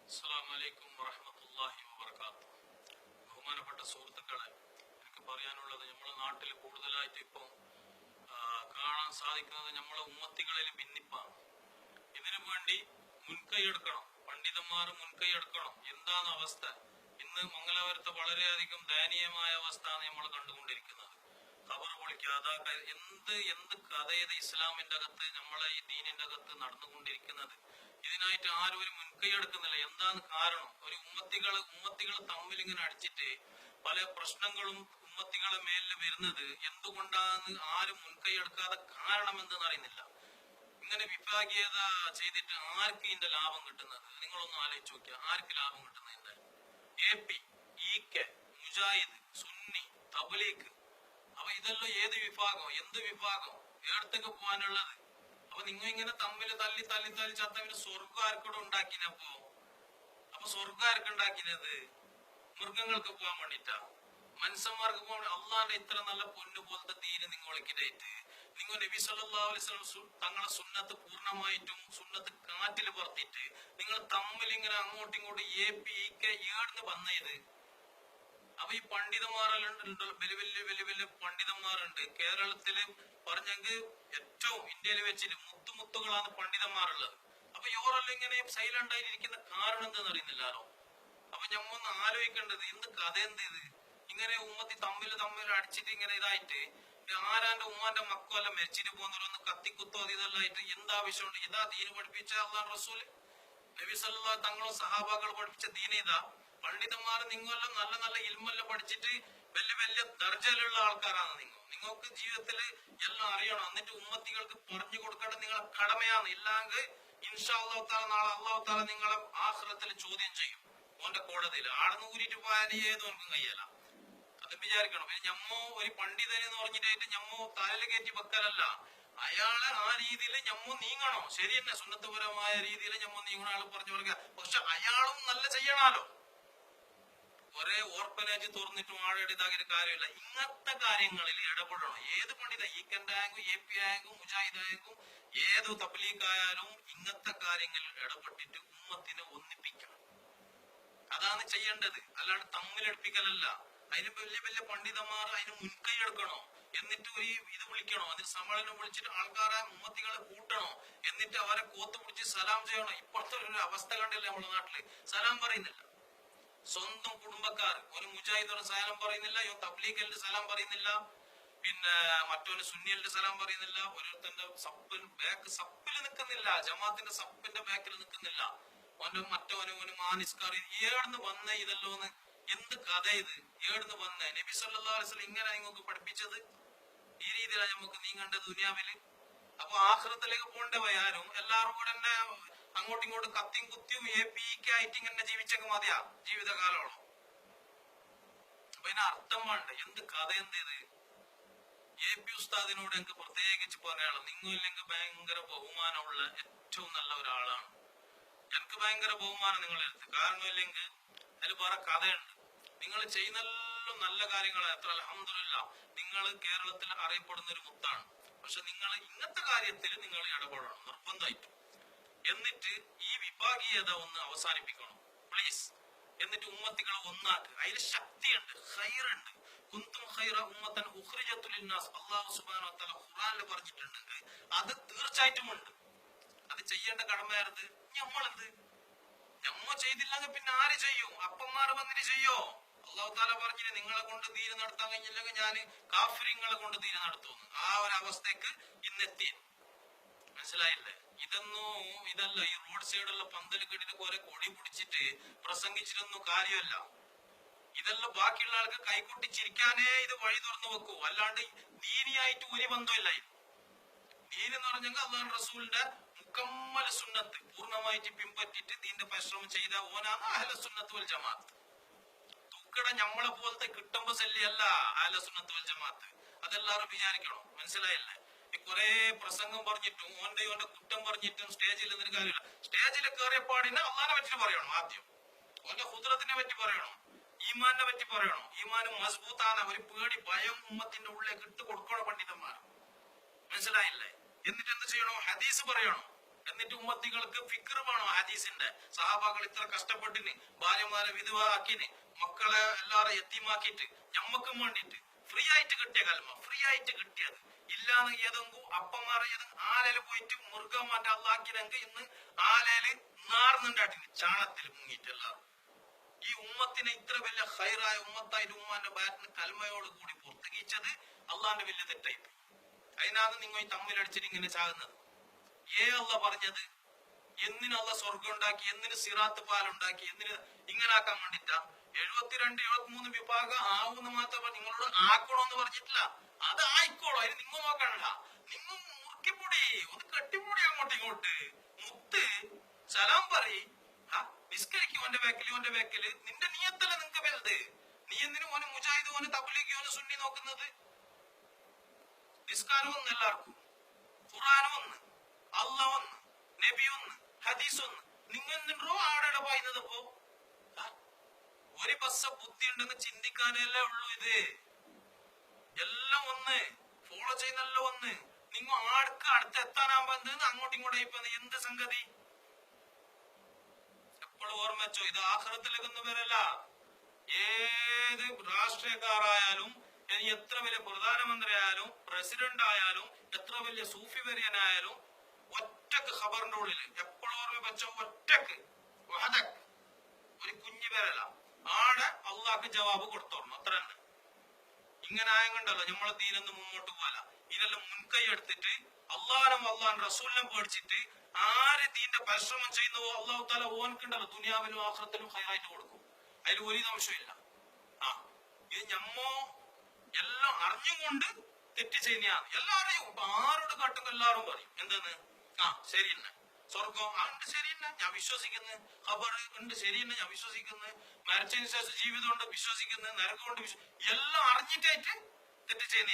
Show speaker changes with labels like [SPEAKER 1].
[SPEAKER 1] അസ്സലാമു അലൈക്കും വറഹ്മത്തുള്ളാഹി വബറകാതുഹു. ബഹുമാനപ്പെട്ട സുഹൃത്തുക്കളെ, എനിക്ക് പറയാനുള്ളത് നമ്മുടെ നാട്ടിൽ കൂടുതലായിട്ട് ഇപ്പം കാണാൻ സാധിക്കുന്നത് നമ്മളെ ഉമ്മത്തികളിൽ ഭിന്നിപ്പാണ്. ഇതിനു വേണ്ടി മുൻകൈ എടുക്കണം, പണ്ഡിതന്മാർ മുൻകൈ എടുക്കണം. എന്താണ് അവസ്ഥ? ഇന്ന് മംഗലാപുരത്തെ വളരെയധികം ദയനീയമായ അവസ്ഥയാണ് നമ്മൾ കണ്ടുകൊണ്ടിരിക്കുന്നത്. ഖബർ പൊളിക്കാതെ എന്ത് കഥയത് ഇസ്ലാമിന്റെ അകത്ത്, നമ്മളെ ഈ ദീനിന്റെ അകത്ത് നടന്നുകൊണ്ടിരിക്കുന്നത്. ഇതിനായിട്ട് ആരും ഒരു മുൻകൈ എടുക്കുന്നില്ല. എന്താണ് കാരണം? ഒരു ഉമ്മത്തികൾ തമ്മിൽ ഇങ്ങനെ അടിച്ചിട്ട് പല പ്രശ്നങ്ങളും ഉമ്മത്തികളെ മേലിൽ വരുന്നത് എന്തുകൊണ്ടാണ് ആരും മുൻകൈ എടുക്കാതെ കാരണം എന്തെന്ന് അറിയുന്നില്ല. ഇങ്ങനെ വിഭാഗീയത ചെയ്തിട്ട് ആർക്ക് ഇതിന്റെ ലാഭം കിട്ടുന്നത്? നിങ്ങളൊന്ന് ആലോചിച്ച് നോക്കിയാൽ ആർക്ക് ലാഭം കിട്ടുന്നതിന്റെ? AP, EK, Mujahid, Sunni, Tabligh. അപ്പൊ ഇതെല്ലാം ഏത് വിഭാഗം? എന്ത് വിഭാഗം? ഏടത്തേക്ക് പോകാനുള്ളത്? അപ്പൊ നിങ്ങൾ ഇങ്ങനെ തമ്മിൽ തല്ലി ചത്തവര് സ്വർഗം ആർക്കൂടെ ഉണ്ടാക്കിനപ്പോ? അപ്പൊ സ്വർഗം ആർക്ക് ഉണ്ടാക്കിനത്? മൃഗങ്ങൾക്ക് പോകാൻ വേണ്ടിട്ടാ? മനുഷ്യന്മാർക്ക് പോകാൻ? അള്ളാന്റെ ഇത്ര നല്ല പൊന്നു പോലത്തെ തീരെ നിങ്ങൾ വിളിക്കിട്ടായിട്ട് നിങ്ങൾ നബി സല്ലല്ലാഹു അലൈഹി വസല്ലം തങ്ങളെ സുന്നത്ത് പൂർണ്ണമായിട്ടും സുന്നത്ത് കാറ്റിൽ പറത്തിയിട്ട് നിങ്ങൾ തമ്മിൽ ഇങ്ങനെ അങ്ങോട്ടും ഇങ്ങോട്ടും AP, EK ഏടുന്ന് വന്നത്? അപ്പൊ ഈ പണ്ഡിതന്മാരെല്ലാം വലിയ പണ്ഡിതന്മാരുണ്ട് കേരളത്തില്. പറഞ്ഞെങ്കിൽ ഏറ്റവും ഇന്ത്യയിൽ വെച്ചിട്ട് മുത്തുകളാണ് പണ്ഡിതന്മാരുള്ളത്. അപ്പൊ ഇവരെല്ലാം ഇങ്ങനെ സൈലന്റ് ആയിരിക്കുന്ന കാരണം എന്തെന്ന് അറിയുന്നില്ലാലോ. അപ്പൊ ഞമ്മൊന്ന് ആലോചിക്കേണ്ടത് എന്ത് കഥ എന്ത് ഇത്? ഇങ്ങനെ ഉമ്മത്തി തമ്മിൽ അടിച്ചിട്ട് ഇങ്ങനെ ഇതായിട്ട് ആരാന്റെ ഉമ്മാന്റെ മക്കളെല്ലാം മരിച്ചിട്ട് പോകുന്നവരൊന്ന് കത്തിക്കുത്തോ ഇതെല്ലാം ആയിട്ട് എന്താവശ്യമുണ്ട്? ഇതാ ദീന് പഠിപ്പിച്ച അല്ലാഹു റസൂല് നബി സല്ലല്ലാഹു തങ്ങളും സഹാബാക്കൾ പഠിപ്പിച്ച ദീന ഇതാ. പണ്ഡിതന്മാർ നിങ്ങളെല്ലാം നല്ല ഇൽമെല്ലാം പഠിച്ചിട്ട് വലിയ ദർജയിലുള്ള ആൾക്കാരാണ്. നിങ്ങൾക്ക് ജീവിതത്തിൽ എല്ലാം അറിയണം. എന്നിട്ട് ഉമ്മത്തികൾക്ക് പറഞ്ഞു കൊടുക്കേണ്ടത് നിങ്ങളെ കടമയാണ്. ഇല്ലെങ്കിൽ ഇൻഷാ അല്ലാഹു തആല നാളെ അല്ലാഹു തആല നിങ്ങളെ ആഖിറത്തിൽ ചോദ്യം ചെയ്യും. ഓന്റെ കോടതിയിൽ ആടന്ന് ഊരിട്ട് പോയാൽ ഏതൊന്നും കയ്യല. അത് വിചാരിക്കണം. പിന്നെ ഞമ്മോ ഒരു പണ്ഡിതൻ എന്ന് പറഞ്ഞിട്ട് ഞമ്മോ തലയിൽ കയറ്റി വെക്കലല്ല. അയാളെ ആ രീതിയിൽ ഞമ്മോ നീങ്ങണോ? ശരി തന്നെ, സുന്നത്തുപരമായ രീതിയിൽ ഞമ്മോ നീങ്ങണ ആൾ പറഞ്ഞു കൊടുക്കുക. പക്ഷെ അയാളും നല്ല ചെയ്യണാലോ. ഒരേ ഓർഫനേജ് തുറന്നിട്ടും ആളുടെ ഇതാക്കിയ കാര്യമില്ല. ഇങ്ങനത്തെ കാര്യങ്ങളിൽ ഇടപെടണം. ഏത് പണ്ഡിത, ഈക്കന്റെ ആയെങ്കിലും AP ആയെങ്കിലും മുജാഹിദ് ആയെങ്കിലും ഏത് തബ്ലീഗായാലും ഇങ്ങനത്തെ കാര്യങ്ങളിൽ ഇടപെട്ടിട്ട് ഉമ്മത്തിനെ ഒന്നിപ്പിക്കണം. അതാണ് ചെയ്യേണ്ടത്. അല്ലാണ്ട് തമ്മിലെടുപ്പിക്കലല്ല. അതിന് വലിയ പണ്ഡിതന്മാർ അതിന് മുൻകൈ എടുക്കണോ? എന്നിട്ട് ഒരു ഇത് വിളിക്കണോ? അതിന് സമ്മേളനം വിളിച്ചിട്ട് ആൾക്കാരെ ഉമ്മത്തികളെ കൂട്ടണോ? എന്നിട്ട് അവരെ കോത്ത് പിടിച്ച് സലാം ചെയ്യണോ? ഇപ്പോഴത്തെ ഒരു അവസ്ഥ കണ്ടില്ലേ നമ്മുടെ നാട്ടില്? സലാം പറയുന്നില്ല. സ്വന്തം കുടുംബക്കാർ, ഒരു മുജാഹിദ് സലാം പറയുന്നില്ല, തബ്ലീഗിന്റെ സലാം പറയുന്നില്ല, പിന്നെ മറ്റൊരു സുന്നിയുടെ സലാം പറയുന്നില്ല, ഓരോരുത്തന്റെ സപ്പിൽ നിൽക്കുന്നില്ല, ജമാഅത്തിന്റെ സപ്പിന്റെ ബാക്കിൽ നിൽക്കുന്നില്ല. മറ്റവന് മാനിസ്കാർ. ഏടുന്ന് വന്ന ഇതല്ലോന്ന്? എന്ത് കഥ ഇത്? ഏടുന്ന് വന്ന? നബി സല്ലല്ലാഹു അലൈഹി വസല്ലം ഇങ്ങനെ നിങ്ങൾക്ക് പഠിപ്പിച്ചത്? ഈ രീതിയിലാണ് നമുക്ക് നീങ്ങേണ്ടത് ദുനിയാവില്. അപ്പൊ ആഖിറത്തിലേക്ക് പോകേണ്ടവയാരും എല്ലാവരും കൂടെ തന്നെ അങ്ങോട്ടും ഇങ്ങോട്ടും കത്തിയും കുത്തിയും AP, EK ആയിട്ട് ഇങ്ങനെ ജീവിച്ചൊക്കെ മതിയാ ജീവിതകാലോളം. അപ്പൊ ഇതിന് അർത്ഥം വേണ്ട. എന്ത് കഥ എന്ത് ഇത്? AP ഉസ്താദിനോട് എനിക്ക് പ്രത്യേകിച്ച് പറയാനുള്ളത്, നിങ്ങളില്ലെങ്കിൽ ഭയങ്കര ബഹുമാനമുള്ള ഏറ്റവും നല്ല ഒരാളാണ്. എനിക്ക് ഭയങ്കര ബഹുമാനം നിങ്ങളുടെ അടുത്ത്. കാരണം ഇല്ലെങ്കിൽ അതിൽ വേറെ കഥയുണ്ട്. നിങ്ങൾ ചെയ്യുന്നെല്ലാം നല്ല കാര്യങ്ങളാണ്. എത്ര അൽഹംദുലില്ലാഹ് നിങ്ങൾ കേരളത്തിൽ അറിയപ്പെടുന്ന ഒരു മുത്താണ്. പക്ഷെ നിങ്ങൾ ഇങ്ങനത്തെ കാര്യത്തിൽ നിങ്ങൾ ഇടപെടണം നിർബന്ധമായിട്ടും. എന്നിട്ട് ഈ വിഭാഗീയത ഒന്ന് അവസാനിപ്പിക്കണം പ്ലീസ്. എന്നിട്ട് ഉമ്മത്തികളെ ഒന്നാക്ക്. അതിന് ശക്തിയുണ്ട്, ഖൈറുണ്ട്. കുന്തും ഖൈറ ഉമ്മത്തൻ ഉഖ്രിജത്തു ലിന്നാസ് അല്ലാഹു സുബ്ഹാനഹു വ തആല ഖുർആനിൽ പറഞ്ഞിട്ടുണ്ട്. അത് തീർച്ചയായിട്ടും ഉണ്ട്. അത് ചെയ്യേണ്ട കടമയായിരുന്നു. ഞമ്മ ചെയ്തില്ലെങ്കിൽ പിന്നെ ആര് ചെയ്യും? അപ്പന്മാര് വന്നിട്ട് ചെയ്യോ? അല്ലാഹു തആല പറഞ്ഞിട്ട് നിങ്ങളെ കൊണ്ട് ദീന് നടത്താൻ കഴിഞ്ഞില്ലെങ്കിൽ ഞാൻ കാഫിരിങ്ങളെ കൊണ്ട് ദീന് നടത്തുന്നു. ആ ഒരു അവസ്ഥക്ക് ഇന്നെത്തി. മനസ്സിലായില്ലേ? ഇതല്ല ഈ റോഡ് സൈഡുള്ള പന്തൽ കെട്ടിട്ട് കുറെ കൊടി പിടിച്ചിട്ട് പ്രസംഗിച്ചിട്ടൊന്നും കാര്യമല്ല. ഇതെല്ലാം ബാക്കിയുള്ള ആൾക്ക് കൈകൊട്ടി ചിരിക്കാനേ ഇത് വഴി തുറന്നു വെക്കൂ. അല്ലാണ്ട് ദീനിയായിട്ട് ഒരു ബന്ധമില്ല. ദീൻ എന്ന് പറഞ്ഞെങ്കിൽ അല്ലാഹു റസൂലിന്റെ മുക്കമ്മൽ സുന്നത്ത് പൂർണ്ണമായിട്ട് പിൻപറ്റിട്ട് ദീന്റെ പരിശ്രമം ചെയ്ത ഓനാണ് അഹ്ലു സുന്നത്ത് വൽ ജമാഅത്ത്. തൂക്കട ഞമ്മളെ പോലത്തെ കിട്ടുമ്പോ ശല്യല്ല അഹ്ലു സുന്നത്ത് വൽ ജമാഅത്ത്. അതെല്ലാവരും വിചാരിക്കണം. മനസ്സിലായില്ലേ? കുറെ പ്രസംഗം പറഞ്ഞിട്ടും ഓന്റെ കുറ്റം പറഞ്ഞിട്ടും സ്റ്റേജിൽ നിന്നൊരു കാര്യമില്ല. സ്റ്റേജിൽ കയറിയ പാടിനെ അള്ളാനെ പറ്റി പറയണം. ആദ്യം ഓന്റെ ഖുദ്റത്തിനെ പറ്റി പറയണം, ഈമാനെ പറ്റി പറയണം. ഈമാൻ മസ്ബൂത്താണ്. ഒരു പേടി ഭയം ഉമ്മത്തിന്റെ ഉള്ളിലേക്ക് ഇട്ട് കൊടുക്കണം പണ്ഡിതന്മാർ. മനസ്സിലായില്ലേ? എന്നിട്ട് എന്ത് ചെയ്യണോ? ഹദീസ് പറയണം. എന്നിട്ട് ഉമ്മത്തികൾക്ക് ഫിക്ർ വേണോ ഹദീസിന്റെ? സഹാബാക്കൾ ഇത്ര കഷ്ടപ്പെട്ടിന്, ഭാര്യമാരെ വിധവ ആക്കിന്, മക്കളെ എല്ലാരും യത്തീമാക്കിയിട്ട് ഞമ്മക്കും വേണ്ടിട്ട് ഫ്രീ ആയിട്ട് കിട്ടിയ കൽമ, ഫ്രീ ആയിട്ട് കിട്ടിയത് ഇല്ലാന്ന് ഏതെങ്കിലും അപ്പന്മാരെ ആലയില് പോയിട്ട് മൃഗം മറ്റേ അള്ളാക്കിനെങ്കിൽ ഇന്ന് ആലയില് നാർന്നുണ്ടാട്ടിന് ചാണത്തിൽ മുങ്ങിയിട്ട് എല്ലാവരും. ഈ ഉമ്മത്തിനെ ഇത്ര വലിയ ഹൈറായ ഉമ്മത്തായിട്ട് ഉമ്മാന്റെ ബാറ്റിന് കൽമയോട് കൂടി പുറത്തേക്കിച്ചത് അള്ളാന്റെ വലിയ തെറ്റായി. അതിനാണ് നിങ്ങൾ ഈ തമ്മിലടിച്ചിട്ട് ഇങ്ങനെ ചാകുന്നത്. അള്ള പറഞ്ഞത് എന്തിനല്ല സ്വർഗം ഉണ്ടാക്കി, എന്തിന് സിറാത്ത് പാലുണ്ടാക്കി, എന്തിന് ഇങ്ങനെ ആക്കാൻ വേണ്ടിട്ടാ? 72 73 വിഭാഗം ആവുന്ന് മാത്രം നിങ്ങളോട് ആക്കണോന്ന് പറഞ്ഞിട്ടില്ല. അത് ആയിക്കോളൂ, അതിന് നിങ്ങൾ നോക്കണ്ട. നിങ്ങൾ മുറുക്കിപ്പൊടി ഒന്ന് കെട്ടിപ്പൊടി അങ്ങോട്ട് ഇങ്ങോട്ട് മുത്ത് സലാം പറയ്. നിസ്കരിക്കും ഓന്റെ ബാക്കില് നിന്റെ നീയത്തല്ല നിങ്ങക്ക് വലുത്. നീ എന്തിനും ഓന് മുജാഹിദ്, ഓന് തബ്ലീഗ്, ഓന് സുന്നി നോക്കുന്നത്? നിസ്കാരം ഒന്ന് എല്ലാവർക്കും, ഖുർആൻ ഒന്ന്, അല്ല ഒന്ന്, നബി ഒന്ന്, ഹദീസ് ഒന്ന്. നിങ്ങൾ എന്തിനോ ആടെ പറയുന്നത്? ഇപ്പോ ഒരു ബസ് ബുദ്ധി ഉണ്ടെന്ന് ചിന്തിക്കാനല്ലേ ഉള്ളൂ. ഇത് എല്ലാം ഒന്ന് ഫോളോ ചെയ്യുന്നല്ലോ ഒന്ന്. നിങ്ങൾ ആർക്ക് അടുത്ത് എത്താനാകുമ്പോ അങ്ങോട്ടും ഇങ്ങോട്ടും ഇപ്പൊ എന്ത് സംഗതി? എപ്പോഴും ഓർമ്മ വെച്ചോ, ഇത് ആഖിറത്തിലേക്കൊന്നും വരല്ല. ഏത് രാഷ്ട്രീയക്കാരായാലും, ഇനി എത്ര വലിയ പ്രധാനമന്ത്രി ആയാലും, പ്രസിഡന്റ് ആയാലും, എത്ര വലിയ സൂഫി വര്യനായാലും, ഒറ്റക്ക് ഖബറിന്റെ ഉള്ളിൽ എപ്പോഴും ഓർമ്മ വെച്ചോ, ഒറ്റക്ക് ഒരു കുഞ്ഞു പേരല്ല ആടെ അള്ളാഹ്ക്ക് ജവാബ് കൊടുത്തോളണം. അത്ര തന്നെ. ഇങ്ങനെ ആയതുകൊണ്ടല്ലോ നമ്മളെ ദീനൊന്നും മുന്നോട്ട് പോകാല. ഇതിനെല്ലാം മുൻകൈ എടുത്തിട്ട് അള്ളാഹും അള്ളാഹ് റസൂലിനും പേടിച്ചിട്ട് ആര് ദീന്റെ പരിശ്രമം ചെയ്യുന്നവോ അള്ളാഹു താല ഓൻക്കുണ്ടല്ലോ ദുനിയാവിലും ആഖിറത്തിലും ഹൈറായിട്ട് കൊടുക്കും. അതിൽ ഒരു സംശയമില്ല. ഇത് ഞമ്മോ എല്ലാം അറിഞ്ഞുകൊണ്ട് തെറ്റ് ചെയ്യുന്നതാണ്. എല്ലാരെയും ആരോട് കാട്ടും എല്ലാരും പറയും എന്തെന്ന്? ശരി തന്നെ, സ്വർഗം ഉണ്ട് ശരി തന്നെ, ഞാൻ വിശ്വസിക്കുന്നു. ഖബർ ഉണ്ട് ശരി തന്നെ, ഞാൻ വിശ്വസിക്കുന്നു. മരിച്ചതിന് ശേഷം ജീവിതം കൊണ്ട് വിശ്വസിക്കുന്നു. നരകം കൊണ്ട് എല്ലാം അറിഞ്ഞിട്ടായിട്ട് തെറ്റ് ചെയ്യുന്ന